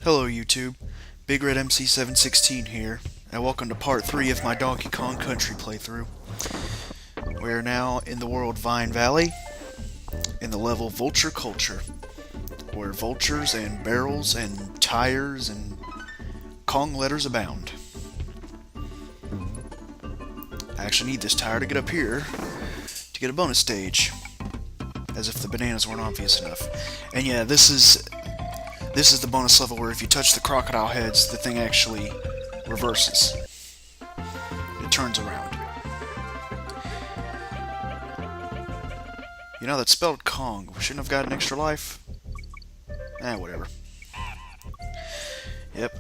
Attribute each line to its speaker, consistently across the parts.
Speaker 1: Hello YouTube, Big Red MC716 here, and welcome to part 3 of my Donkey Kong Country playthrough. We are now in the world Vine Valley, in the level Vulture Culture, where vultures and barrels and tires and Kong letters abound. I actually need this tire to get up here to get a bonus stage, as if the bananas weren't obvious enough. And yeah, this is the bonus level where if you touch the crocodile heads, the thing actually reverses. It turns around. You know, that's spelled Kong. We shouldn't have got an extra life. Whatever. Yep.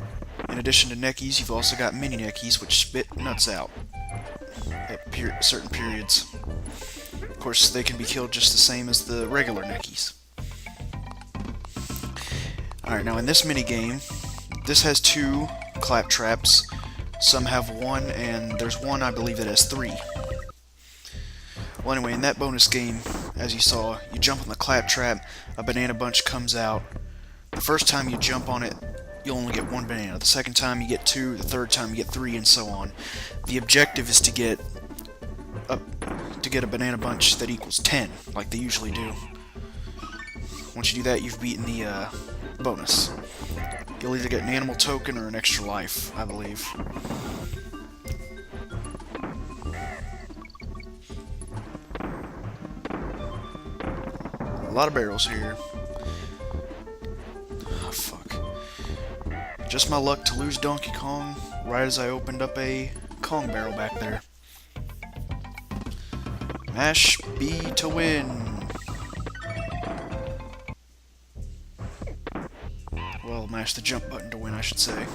Speaker 1: In addition to neckies, you've also got mini neckies, which spit nuts out at certain periods. Of course, they can be killed just the same as the regular neckies. Alright, now in this minigame, this has 2 clap traps. Some have 1, and there's one I believe that has 3. Well, anyway, in that bonus game, as you saw, you jump on the clap trap, a banana bunch comes out. The first time you jump on it, you'll only get 1 banana. The second time you get 2, the third time you get 3, and so on. The objective is to get a banana bunch that equals 10, like they usually do. Once you do that, you've beaten the bonus. You'll either get an animal token or an extra life, I believe. A lot of barrels here. Oh, fuck. Just my luck to lose Donkey Kong right as I opened up a Kong barrel back there. Mash B to win. Well, mash the jump button to win, I should say.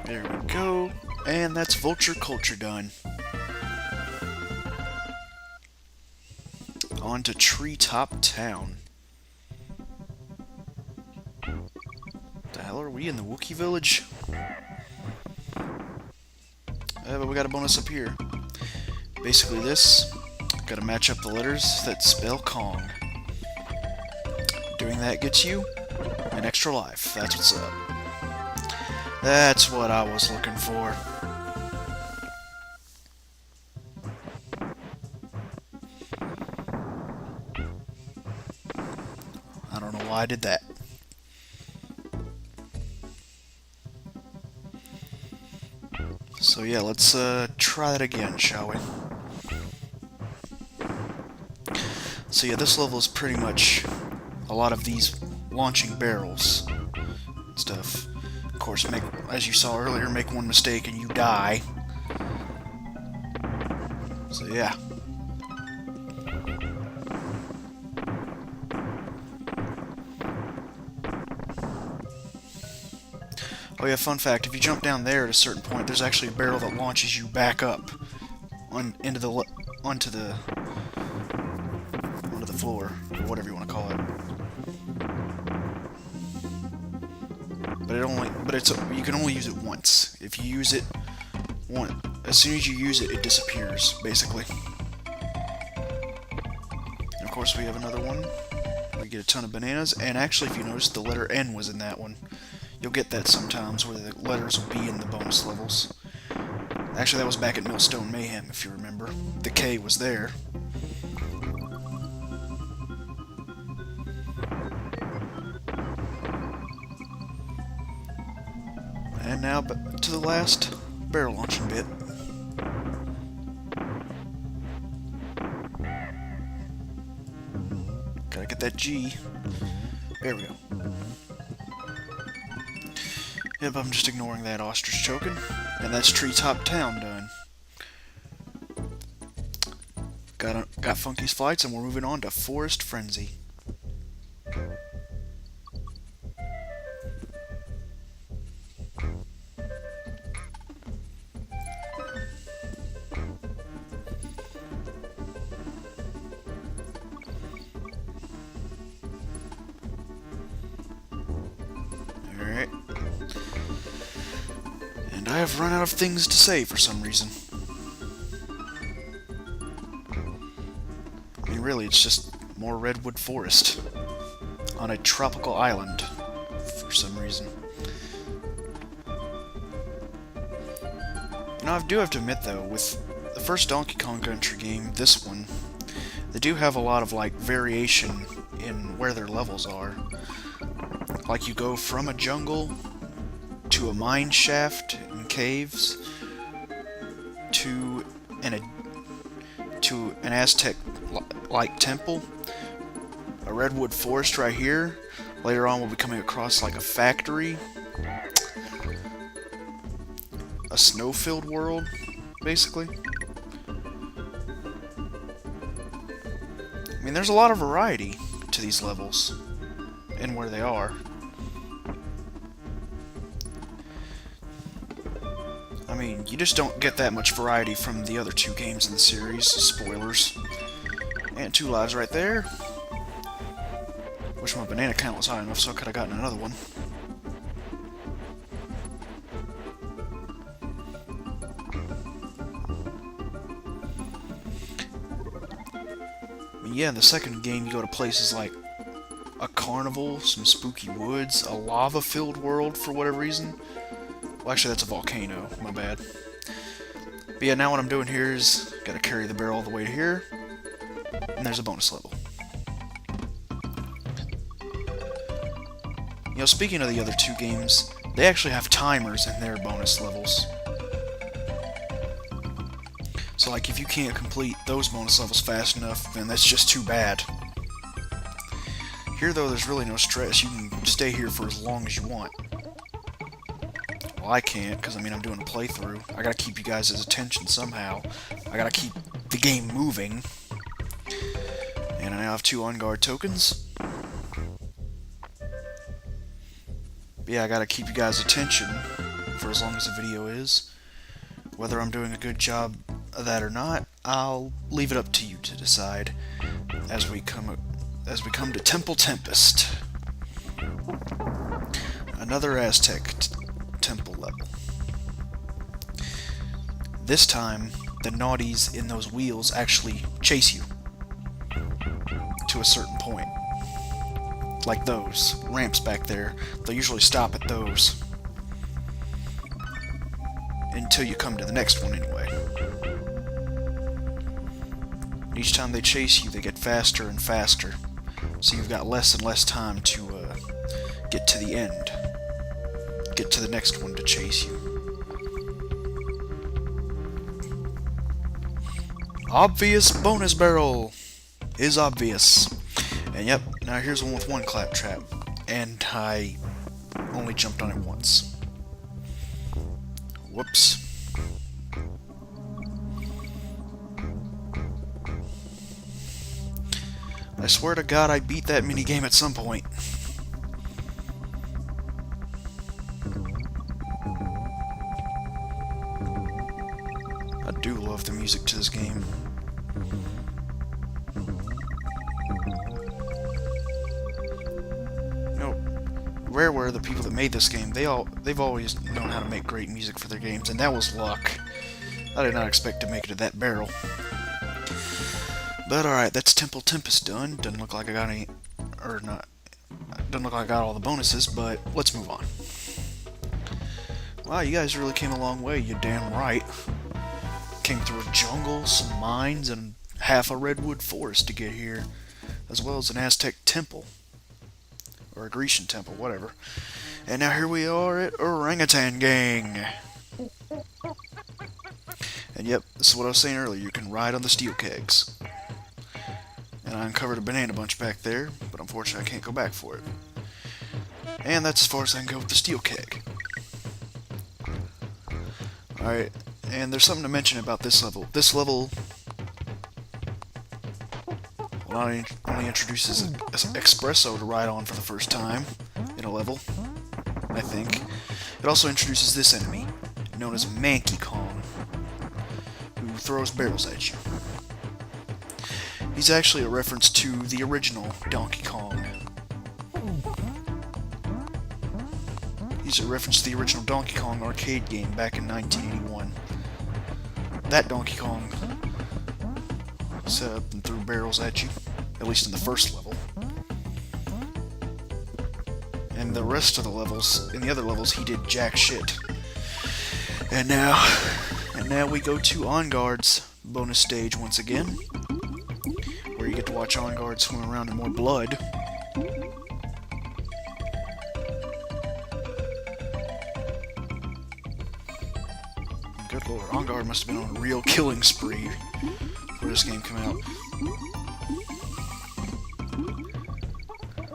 Speaker 1: There we go. And that's Vulture Culture done. On to Treetop Town. The hell are we in the Wookiee village? But we got a bonus up here. Basically this. Gotta match up the letters that spell Kong. Doing that gets you an extra life. That's what's up. That's what I was looking for. I don't know why I did that. So yeah, let's try that again, shall we? So yeah, this level is pretty much a lot of these launching barrels and stuff. Of course, as you saw earlier, make one mistake and you die. So yeah. Oh yeah, fun fact, if you jump down there at a certain point, there's actually a barrel that launches you back up onto the floor, or whatever you want to call it. But you can only use it once. If you use it as soon as you use it, it disappears, basically. And of course, we have another one. We get a ton of bananas, and actually, if you notice, the letter N was in that one. You'll get that sometimes, where the letters will be in the bonus levels. Actually, that was back at Millstone Mayhem, if you remember. The K was there. And now to the last barrel launching bit. Gotta get that G. There we go. Yep, I'm just ignoring that ostrich choking. And that's Treetop Town done. Got Funky's Flights, and we're moving on to Forest Frenzy. And I have run out of things to say for some reason. I mean, really, it's just more redwood forest on a tropical island for some reason. You know, I do have to admit though, with the first Donkey Kong Country game, this one, they do have a lot of like variation in where their levels are. Like you go from a jungle to a mine shaft and caves to an Aztec-like temple, a redwood forest right here. Later on, we'll be coming across like a factory, a snow-filled world, basically. I mean, there's a lot of variety to these levels and where they are. I mean, you just don't get that much variety from the other two games in the series. Spoilers. And 2 lives right there. Wish my banana count was high enough so I could have gotten another one. I mean, yeah, in the second game you go to places like a carnival, some spooky woods, a lava-filled world for whatever reason. Well, actually, that's a volcano. My bad. But yeah, now what I'm doing here is gotta carry the barrel all the way to here, and there's a bonus level. You know, speaking of the other 2 games, they actually have timers in their bonus levels. So, like, if you can't complete those bonus levels fast enough, then that's just too bad. Here, though, there's really no stress. You can stay here for as long as you want. Well, I can't, because, I mean, I'm doing a playthrough. I gotta keep you guys' attention somehow. I gotta keep the game moving. And I now have 2 on-guard tokens. But yeah, I gotta keep you guys' attention for as long as the video is. Whether I'm doing a good job of that or not, I'll leave it up to you to decide as we come to Temple Tempest. Another Aztec temple level. This time, the naughties in those wheels actually chase you to a certain point. Like those ramps back there, they'll usually stop at those. Until you come to the next one anyway. Each time they chase you, they get faster and faster. So you've got less and less time to get to the end. Get to the next one to chase you. Obvious bonus barrel is obvious. And yep, now here's one with 1 claptrap. And I only jumped on it once. Whoops. I swear to God I beat that minigame at some point. I do love the music to this game. You know, rare were the people that made this game. They've always known how to make great music for their games, and that was luck. I did not expect to make it to that barrel. But alright, that's Temple Tempest done. Doesn't look like I got any, or not, doesn't look like I got all the bonuses, but let's move on. Wow, you guys really came a long way, you damn right. Came through a jungle, some mines, and half a redwood forest to get here, as well as an Aztec temple. Or a Grecian temple, whatever. And now here we are at Orangutan Gang. And yep, this is what I was saying earlier, you can ride on the steel kegs. And I uncovered a banana bunch back there, but unfortunately I can't go back for it. And that's as far as I can go with the steel keg. Alright, and there's something to mention about this level. This level not only introduces Espresso to ride on for the first time in a level, I think. It also introduces this enemy, known as Manky Kong, who throws barrels at you. He's actually a reference to the original Donkey Kong. He's a reference to the original Donkey Kong arcade game back in 1981. That Donkey Kong set up and threw barrels at you. at least in the first level. And the rest of the levels, in the other levels, he did jack shit. And now we go to On Guard's bonus stage once again, where you get to watch On Guard swim around in more blood. Good lord, On Guard must have been on a real killing spree before this game came out.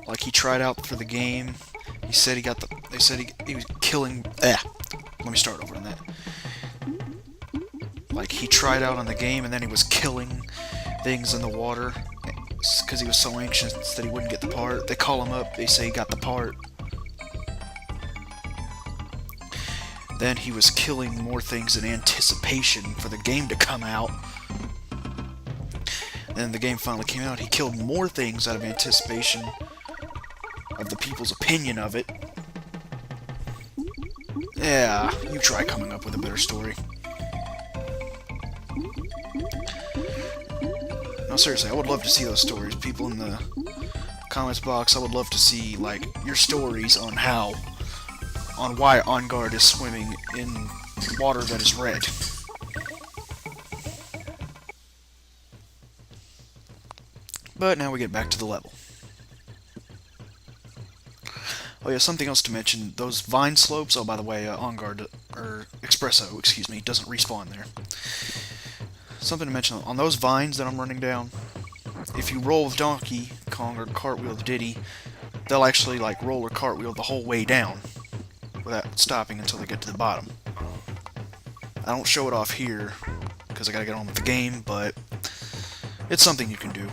Speaker 1: Like, he tried out for the game. He said he got the. They said he was killing. Let me start over on that. Like, he tried out on the game and then he was killing things in the water because he was so anxious that he wouldn't get the part. They call him up. They say he got the part. Then he was killing more things in anticipation for the game to come out. Then the game finally came out. He killed more things out of anticipation of the people's opinion of it. Yeah, you try coming up with a better story. No, seriously, I would love to see those stories. People in the comments box, I would love to see, like, your stories on why On Guard is swimming in water that is red. But now we get back to the level. Oh yeah, something else to mention. Those vine slopes, oh by the way, On Guard, or Espresso, excuse me, doesn't respawn there. Something to mention, on those vines that I'm running down, if you roll with Donkey Kong or cartwheel with Diddy, they'll actually like roll or cartwheel the whole way down without stopping until they get to the bottom. I don't show it off here because I gotta get on with the game, but it's something you can do.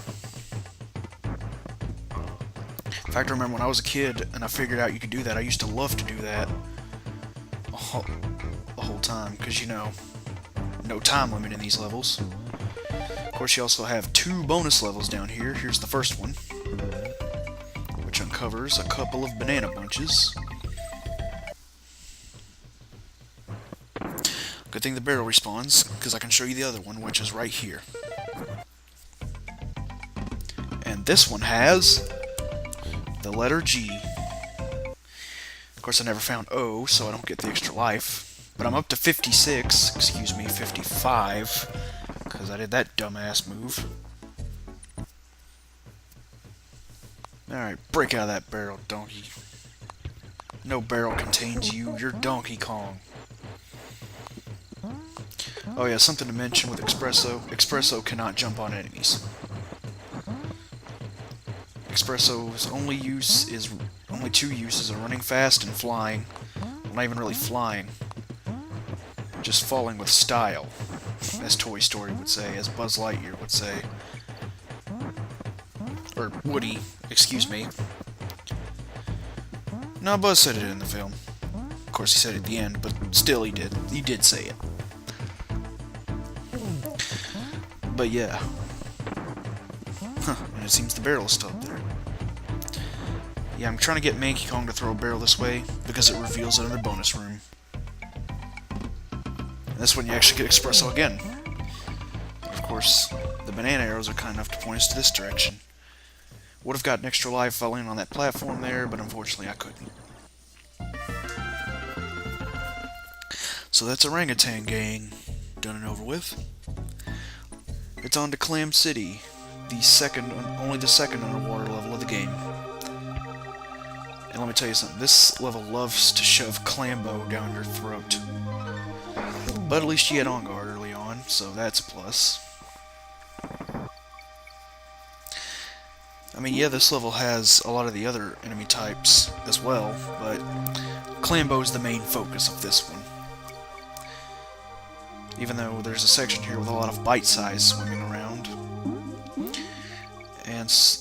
Speaker 1: In fact, I remember when I was a kid and I figured out you could do that, I used to love to do that the whole time, because, you know, no time limit in these levels. Of course, you also have 2 bonus levels down here. Here's the first one, which uncovers a couple of banana bunches. Good thing the barrel respawns, because I can show you the other one, which is right here. And this one has the letter G. Of course, I never found O, so I don't get the extra life. But I'm up to 56, excuse me, 55, because I did that dumbass move. Alright, break out of that barrel, donkey. No barrel contains you, you're Donkey Kong. Oh yeah, something to mention with Espresso. Espresso cannot jump on enemies. Espresso's only 2 uses are running fast and flying. Well, not even really flying. Just falling with style, as Toy Story would say, as Buzz Lightyear would say. Or Woody, excuse me. No, Buzz said it in the film. Of course, he said it at the end, but still he did. He did say it. But yeah. And it seems the barrel is still up there. Yeah, I'm trying to get Donkey Kong to throw a barrel this way, because it reveals another bonus room. And that's when you actually get Espresso again. Of course, the banana arrows are kind enough to point us to this direction. Would have gotten extra life falling on that platform there, but unfortunately I couldn't. So that's Orangutan Gang, done and over with. It's on to Clam City, only the second underwater level of the game. And let me tell you something, this level loves to shove Clambo down your throat. But at least you had On Guard early on, so that's a plus. I mean, yeah, this level has a lot of the other enemy types as well, but Clambo is the main focus of this one. Even though there's a section here with a lot of bite-size swimming around.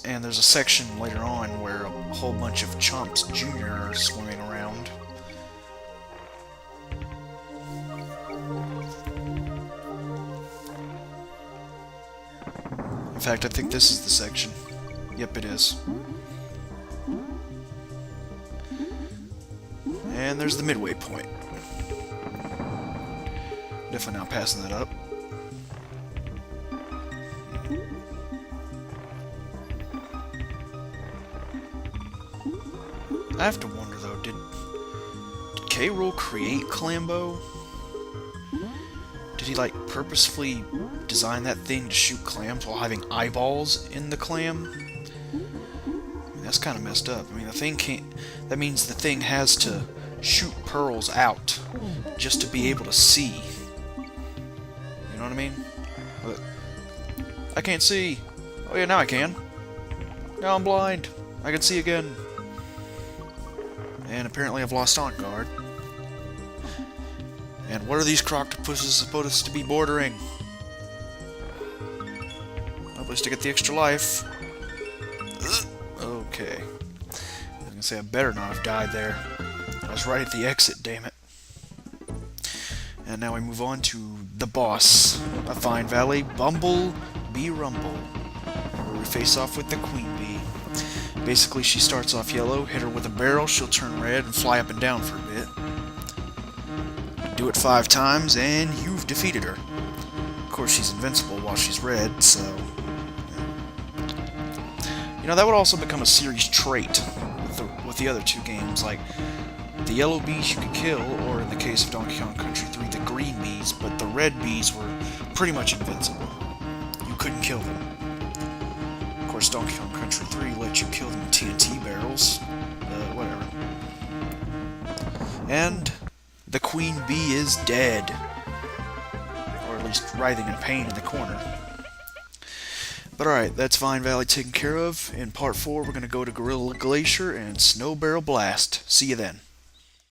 Speaker 1: And there's a section later on where a whole bunch of Chomps Jr. are swimming around. In fact, I think this is the section. Yep, it is. And there's the midway point. Definitely not passing that up. I have to wonder though, did K. Rool create Clambo? Did he like purposefully design that thing to shoot clams while having eyeballs in the clam? I mean, that's kind of messed up. I mean, the thing can't. That means the thing has to shoot pearls out just to be able to see. You know what I mean? Look, I can't see. Oh yeah, now I can. Now I'm blind. I can see again. And apparently I've lost on guard. And what are these croctopuses supposed to be bordering? A place to get the extra life. Okay. I was gonna say I better not have died there. I was right at the exit, damn it. And now we move on to the boss of Vine Valley, Bumble Bee Rumble, where we face off with the Queen Bee. Basically, she starts off yellow, hit her with a barrel, she'll turn red and fly up and down for a bit. Do it 5 times, and you've defeated her. Of course, she's invincible while she's red, so... You know, that would also become a series trait with the other 2 games, like the yellow bees you could kill, or in the case of Donkey Kong Country 3, the green bees, but the red bees were pretty much invincible. You couldn't kill them. Of course, Donkey Kong Country 3 let you kill them with TNT barrels, whatever. And the queen bee is dead. Or at least writhing in pain in the corner. But alright, that's Vine Valley taken care of. In part 4, we're going to go to Gorilla Glacier and Snow Barrel Blast. See you then.